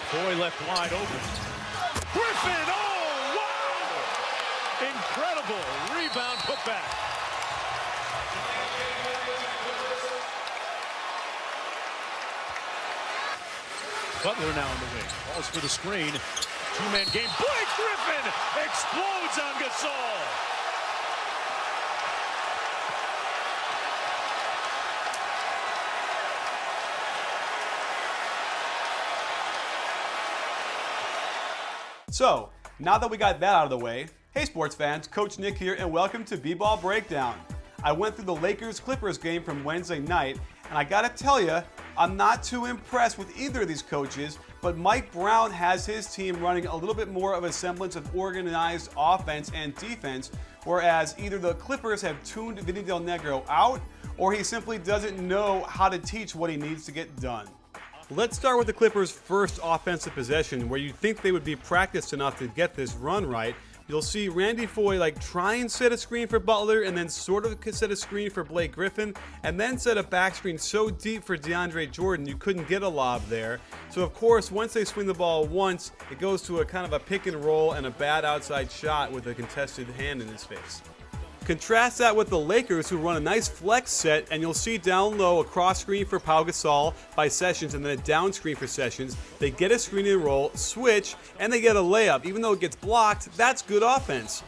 Foy left wide open. Griffin, oh, wow! Incredible rebound putback. Butler now in the wing. Balls for the screen. Two-man game. Blake Griffin explodes on Gasol. So, now that we got that out of the way, hey sports fans, Coach Nick here, and welcome to B-Ball Breakdown. I went through the Lakers-Clippers game from Wednesday night, and I gotta tell you, I'm not too impressed with either of these coaches, but Mike Brown has his team running a little bit more of a semblance of organized offense and defense, whereas either the Clippers have tuned Vinny Del Negro out, or he simply doesn't know how to teach what he needs to get done. Let's start with the Clippers' first offensive possession, where you'd think they would be practiced enough to get this run right. You'll see Randy Foy try and set a screen for Butler, and then sort of set a screen for Blake Griffin, and then set a back screen so deep for DeAndre Jordan you couldn't get a lob there. So of course, once they swing the ball once, it goes to a kind of a pick and roll and a bad outside shot with a contested hand in his face. Contrast that with the Lakers, who run a nice flex set, and you'll see down low a cross screen for Pau Gasol by Sessions and then a down screen for Sessions. They get a screen and roll, switch, and they get a layup. Even though it gets blocked, that's good offense.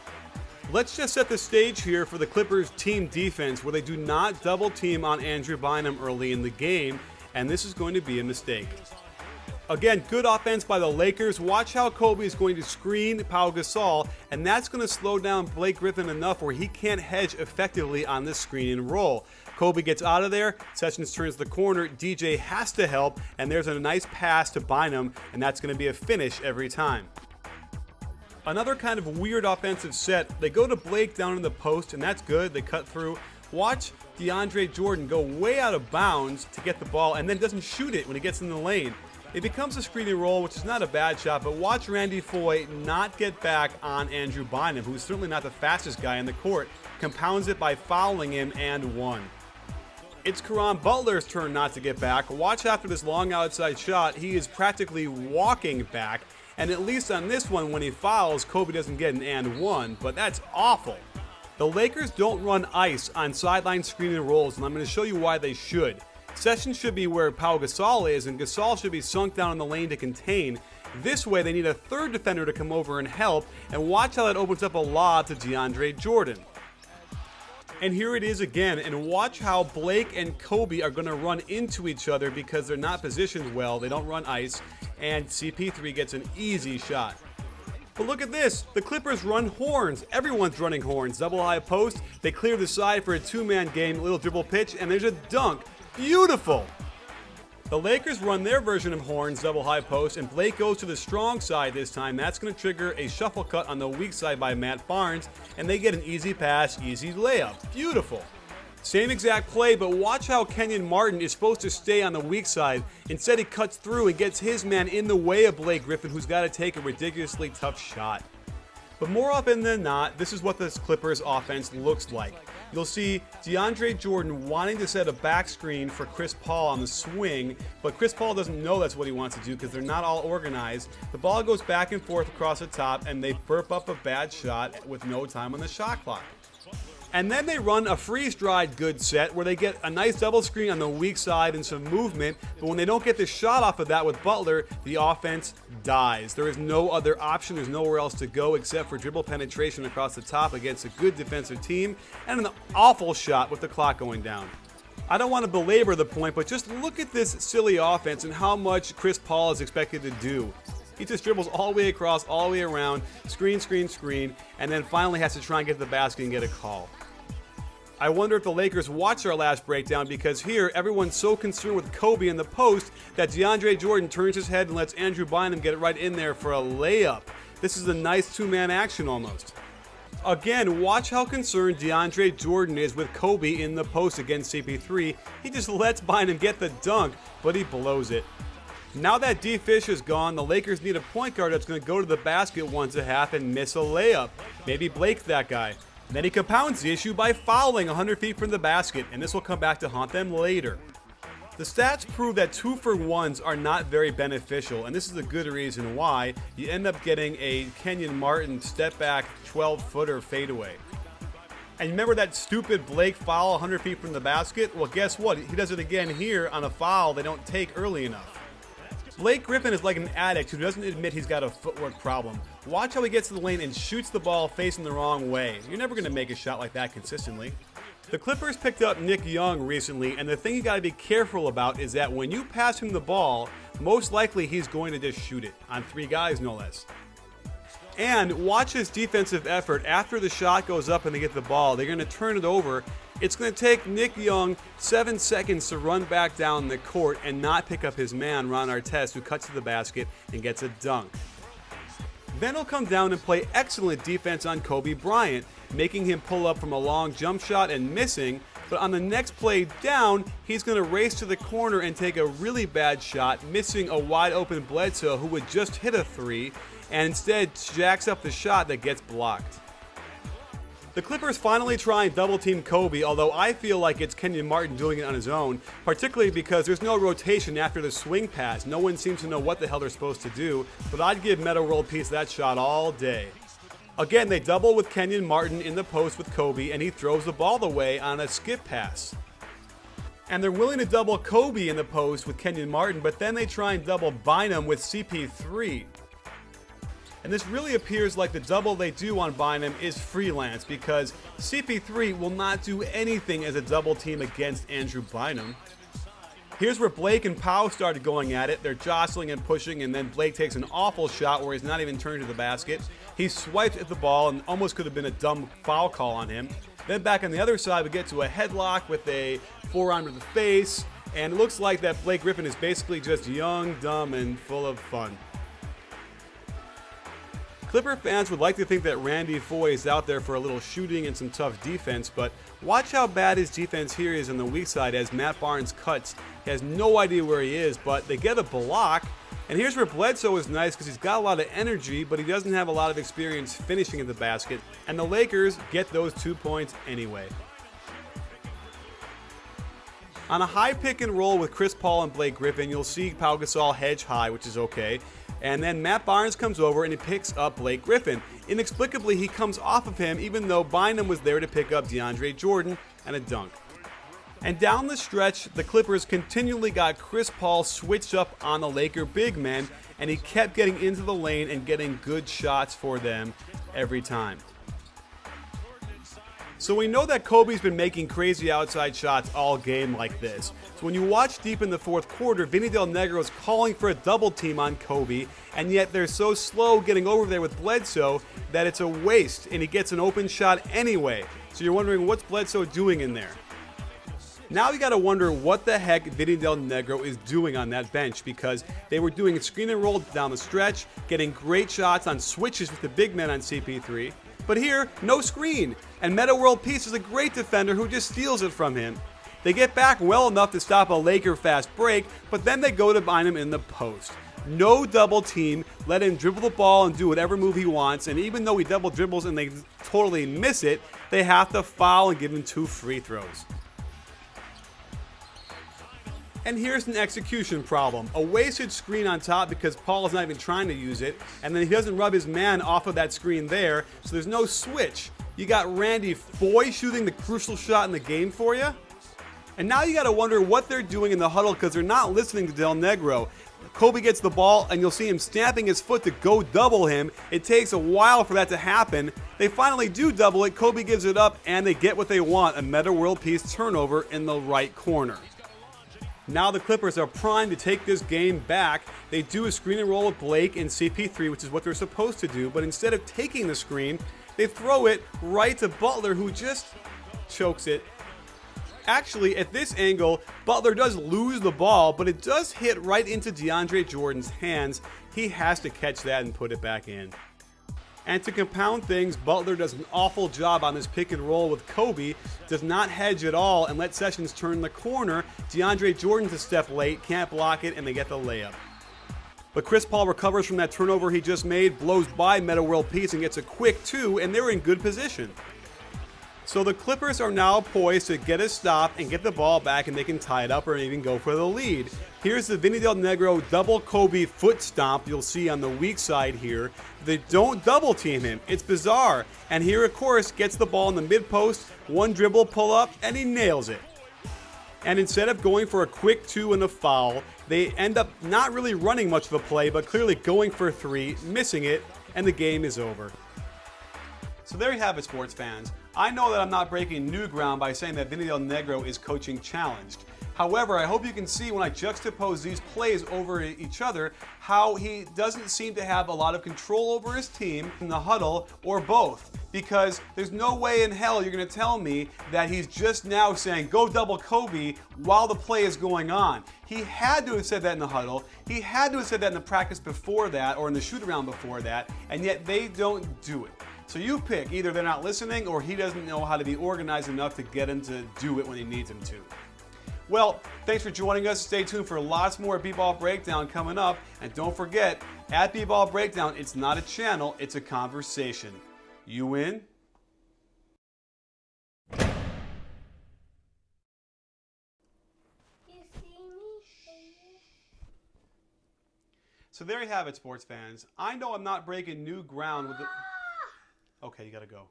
Let's just set the stage here for the Clippers team defense, where they do not double team on Andrew Bynum early in the game, and this is going to be a mistake. Again, good offense by the Lakers. Watch how Kobe is going to screen Pau Gasol, and that's going to slow down Blake Griffin enough where he can't hedge effectively on this screen and roll. Kobe gets out of there, Sessions turns the corner, DJ has to help, and there's a nice pass to Bynum, and that's going to be a finish every time. Another kind of weird offensive set, they go to Blake down in the post, and that's good, they cut through. Watch DeAndre Jordan go way out of bounds to get the ball, and then doesn't shoot it when he gets in the lane. It becomes a screen and roll, which is not a bad shot, but watch Randy Foy not get back on Andrew Bynum, who's certainly not the fastest guy in the court, compounds it by fouling him and one. It's Caron Butler's turn not to get back. Watch after this long outside shot, he is practically walking back, and at least on this one, when he fouls, Kobe doesn't get an and one, but that's awful. The Lakers don't run ice on sideline screen and rolls, and I'm going to show you why they should. Sessions should be where Pau Gasol is, and Gasol should be sunk down in the lane to contain. This way, they need a third defender to come over and help, and watch how that opens up a lob to DeAndre Jordan. And here it is again, and watch how Blake and Kobe are going to run into each other because they're not positioned well, they don't run ice, and CP3 gets an easy shot. But look at this, the Clippers run horns. Everyone's running horns. Double high post, they clear the side for a two-man game, little dribble pitch, and there's a dunk. Beautiful! The Lakers run their version of horns, double high post, and Blake goes to the strong side this time. That's going to trigger a shuffle cut on the weak side by Matt Barnes, and they get an easy pass, easy layup. Beautiful. Same exact play, but watch how Kenyon Martin is supposed to stay on the weak side. Instead, he cuts through and gets his man in the way of Blake Griffin, who's got to take a ridiculously tough shot. But more often than not, this is what this Clippers offense looks like. You'll see DeAndre Jordan wanting to set a back screen for Chris Paul on the swing, but Chris Paul doesn't know that's what he wants to do because they're not all organized. The ball goes back and forth across the top, and they burp up a bad shot with no time on the shot clock. And then they run a freeze-dried good set where they get a nice double screen on the weak side and some movement, but when they don't get the shot off of that with Butler, the offense dies. There is no other option. There's nowhere else to go except for dribble penetration across the top against a good defensive team and an awful shot with the clock going down. I don't want to belabor the point, but just look at this silly offense and how much Chris Paul is expected to do. He just dribbles all the way across, all the way around, screen, screen, screen, and then finally has to try and get to the basket and get a call. I wonder if the Lakers watched our last breakdown because here everyone's so concerned with Kobe in the post that DeAndre Jordan turns his head and lets Andrew Bynum get it right in there for a layup. This is a nice two-man action almost. Again, watch how concerned DeAndre Jordan is with Kobe in the post against CP3. He just lets Bynum get the dunk, but he blows it. Now that D-Fish is gone, the Lakers need a point guard that's going to go to the basket once a half and miss a layup. Maybe Blake's that guy. Then he compounds the issue by fouling 100 feet from the basket, and this will come back to haunt them later. The stats prove that 2-for-1s are not very beneficial, and this is a good reason why. You end up getting a Kenyon Martin step back 12-footer fadeaway. And remember that stupid Blake foul 100 feet from the basket? Well, guess what? He does it again here on a foul they don't take early enough. Blake Griffin is like an addict who doesn't admit he's got a footwork problem. Watch how he gets to the lane and shoots the ball facing the wrong way. You're never going to make a shot like that consistently. The Clippers picked up Nick Young recently, and the thing you got to be careful about is that when you pass him the ball, most likely he's going to just shoot it, on 3 guys no less. And watch his defensive effort. After the shot goes up and they get the ball, they're going to turn it over. It's going to take Nick Young 7 seconds to run back down the court and not pick up his man, Ron Artest, who cuts to the basket and gets a dunk. Then he'll come down and play excellent defense on Kobe Bryant, making him pull up from a long jump shot and missing. But on the next play down, he's going to race to the corner and take a really bad shot, missing a wide open Bledsoe who would just hit a 3, and instead jacks up the shot that gets blocked. The Clippers finally try and double team Kobe, although I feel like it's Kenyon Martin doing it on his own, particularly because there's no rotation after the swing pass. No one seems to know what the hell they're supposed to do, but I'd give Metta World Peace that shot all day. Again, they double with Kenyon Martin in the post with Kobe, and he throws the ball away on a skip pass. And they're willing to double Kobe in the post with Kenyon Martin, but then they try and double Bynum with CP3. And this really appears like the double they do on Bynum is freelance, because CP3 will not do anything as a double team against Andrew Bynum. Here's where Blake and Powell started going at it. They're jostling and pushing, and then Blake takes an awful shot where he's not even turned to the basket. He swipes at the ball and almost could have been a dumb foul call on him. Then back on the other side, we get to a headlock with a forearm to the face, and it looks like that Blake Griffin is basically just young, dumb, and full of fun. Clipper fans would like to think that Randy Foye is out there for a little shooting and some tough defense, but watch how bad his defense here is on the weak side as Matt Barnes cuts. He has no idea where he is, but they get a block. And here's where Bledsoe is nice because he's got a lot of energy, but he doesn't have a lot of experience finishing at the basket. And the Lakers get those 2 points anyway. On a high pick and roll with Chris Paul and Blake Griffin, you'll see Pau Gasol hedge high, which is okay. And then Matt Barnes comes over and he picks up Blake Griffin. Inexplicably, he comes off of him even though Bynum was there to pick up DeAndre Jordan and a dunk. And down the stretch, the Clippers continually got Chris Paul switched up on the Laker big man, and he kept getting into the lane and getting good shots for them every time. So we know that Kobe's been making crazy outside shots all game like this. So when you watch deep in the fourth quarter, Vinny Del Negro is calling for a double team on Kobe, and yet they're so slow getting over there with Bledsoe that it's a waste, and he gets an open shot anyway. So you're wondering, what's Bledsoe doing in there? Now you got to wonder what the heck Vinny Del Negro is doing on that bench, because they were doing a screen and roll down the stretch, getting great shots on switches with the big men on CP3. But here, no screen, and Metta World Peace is a great defender who just steals it from him. They get back well enough to stop a Laker fast break, but then they go to Bynum in the post. No double team, let him dribble the ball and do whatever move he wants, and even though he double dribbles and they totally miss it, they have to foul and give him 2 free throws. And here's an execution problem. A wasted screen on top because Paul is not even trying to use it, and then he doesn't rub his man off of that screen there, so there's no switch. You got Randy Foye shooting the crucial shot in the game for you? And now you got to wonder what they're doing in the huddle because they're not listening to Del Negro. Kobe gets the ball, and you'll see him stamping his foot to go double him. It takes a while for that to happen. They finally do double it. Kobe gives it up, and they get what they want, a Metta World Peace turnover in the right corner. Now the Clippers are primed to take this game back. They do a screen and roll with Blake and CP3, which is what they're supposed to do, but instead of taking the screen, they throw it right to Butler, who just chokes it. Actually, at this angle, Butler does lose the ball, but it does hit right into DeAndre Jordan's hands. He has to catch that and put it back in. And to compound things, Butler does an awful job on this pick and roll with Kobe, does not hedge at all and let Sessions turn the corner. DeAndre Jordan's a step late, can't block it, and they get the layup. But Chris Paul recovers from that turnover he just made, blows by Metta World Peace and gets a quick 2, and they're in good position. So the Clippers are now poised to get a stop and get the ball back, and they can tie it up or even go for the lead. Here's the Vinny Del Negro double Kobe foot stomp you'll see on the weak side here. They don't double team him. It's bizarre. And here, of course, gets the ball in the mid post, one dribble pull up, and he nails it. And instead of going for a quick 2 and a foul, they end up not really running much of a play, but clearly going for 3, missing it, and the game is over. So there you have it, sports fans. I know that I'm not breaking new ground by saying that Vinny Del Negro is coaching challenged. However, I hope you can see when I juxtapose these plays over each other how he doesn't seem to have a lot of control over his team in the huddle, or both. Because there's no way in hell you're going to tell me that he's just now saying go double Kobe while the play is going on. He had to have said that in the huddle. He had to have said that in the practice before that, or in the shoot around before that, and yet they don't do it. So you pick. Either they're not listening or he doesn't know how to be organized enough to get him to do it when he needs him to. Well, thanks for joining us. Stay tuned for lots more B-Ball Breakdown coming up. And don't forget, at B-Ball Breakdown, it's not a channel, it's a conversation. You win? So there you have it, sports fans. I know I'm not breaking new ground with the... Okay, you gotta go.